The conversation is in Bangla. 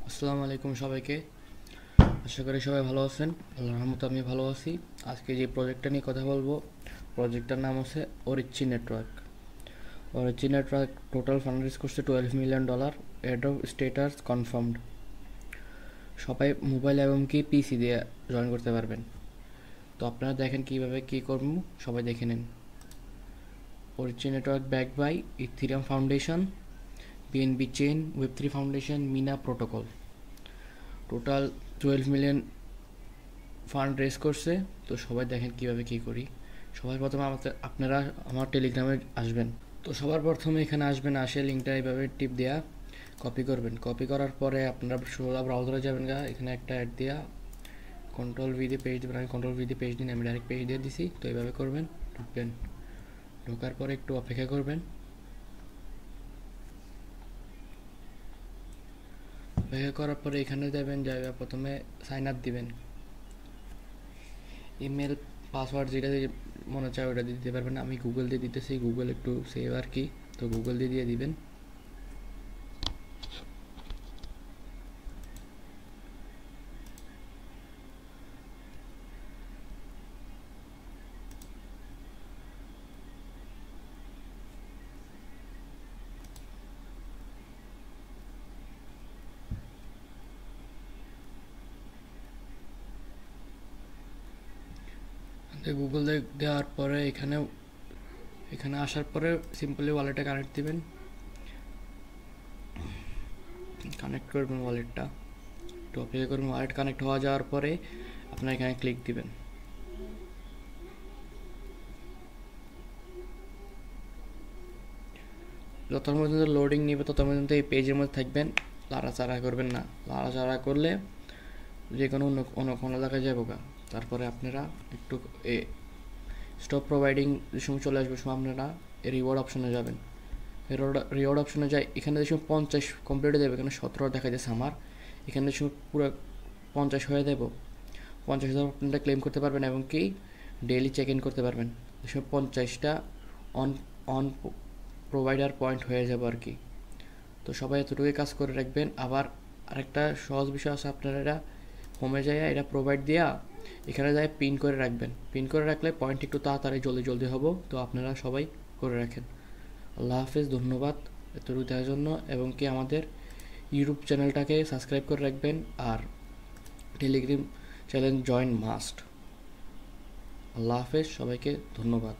আসসালামু আলাইকুম সবাইকে। আশা করি সবাই ভালো আছেন। আল্লাহর রহমতে আমি ভালো আছি। আজকে যে প্রজেক্টটা নিয়ে কথা বলবো, প্রজেক্টটার নাম হচ্ছে Arichi network. Arichi network total fund raise করছে $12 মিলিয়ন। এডব স্টেটাস কনফার্মড। সবাই মোবাইল এবং কি পিসি দিয়ে জয়েন করতে পারবেন। তো আপনারা দেখেন কিভাবে কি করবো, সবাই দেখে নিন। Arichi network back by Ethereum foundation, BNB chain, ওয়েব3 foundation, Mina protocol. Total 12 million fund raise করছে। তো সবাই দেখেন কিভাবে কি করি। সবার প্রথমে আপনারা আমার টেলিগ্রামে আসবেন। তো সবার প্রথমে এখানে আসবেন, আসে লিঙ্কটা এইভাবে টিপ দেওয়া কপি করবেন। কপি করার পরে আপনারা সোজা ব্রাউজারে যাবেন গা, এখানে একটা অ্যাড দেওয়া কন্ট্রোল ভি দিয়ে পেজ দেবেন। আমি কন্ট্রোল ভি দিয়ে পেজ দিন, আমি ডাইরেক্ট পেজ দিয়ে দিছি। তো এইভাবে করবেন, ঢুকবেন। ঢোকার পরে একটু অপেক্ষা করবেন। অপেক্ষা করার পরে এখানে যাবেন, যাবে প্রথমে সাইন আপ দিবেন। ইমেল পাসওয়ার্ড যেটা মনে চায় ওটা দিয়ে দিতে পারবেন। আমি গুগল দিয়ে দিতেছি, গুগল একটু সেভ আর কি, তো গুগল দিয়ে দিবেন। গুগল দেওয়ার পরে এখানে এখানে আসার পরে সিম্পলি ওয়ালেটে কানেক্ট দিবেন, কানেক্ট করবেন ওয়ালেটটা। একটু অপেক্ষা করবেন। ওয়ালেট কানেক্ট হওয়া যাওয়ার পরে আপনার এখানে ক্লিক দিবেন। যত পর্যন্ত লোডিং নিবে তত পর্যন্ত এই পেজের মধ্যে থাকবেন, লাড়াচাড়া করবেন না। লাড়াচাড়া করলে যে কোনো অন্য কোনো জায়গায় যাবো গা। তারপরে আপনারা একটু স্টপ প্রোভাইডিং যে সময় চলে আসবে, সময় আপনারা রিওয়ার্ড অপশনে যাবেন। রিওয়ার্ড অপশনে যাই, এখানে যে সময় 50 কমপ্লিট দেবে, এখানে 17 দেখা যাচ্ছে আমার। এখানে যে সময় পুরো 50 হয়ে দেবো, 50,000 আপনারা ক্লেম করতে পারবেন এবং কি ডেইলি চেক ইন করতে পারবেন। এই সময় 50টা অন অন প্রোভাইডার পয়েন্ট হয়ে যাবে আর কি। তো সবাই এতটুকুই কাজ করে রাখবেন। আবার আরেকটা সহজ বিষয় আছে, আপনারা হোমে যায় এটা প্রোভাইড দেওয়া, এখানে যায় পিন করে রাখবেন। পিন করে রাখলে পয়েন্ট একটু তাড়াতাড়ি জলদি হবো। তো আপনারা সবাই করে রাখেন। আল্লাহ হাফেজ, ধন্যবাদ এতটুকু দেওয়ার জন্য। এবং কি আমাদের ইউটিউব চ্যানেলটাকে সাবস্ক্রাইব করে রাখবেন, আর টেলিগ্রাম চ্যানেল জয়েন মাস্ট। আল্লাহ হাফেজ, সবাইকে ধন্যবাদ।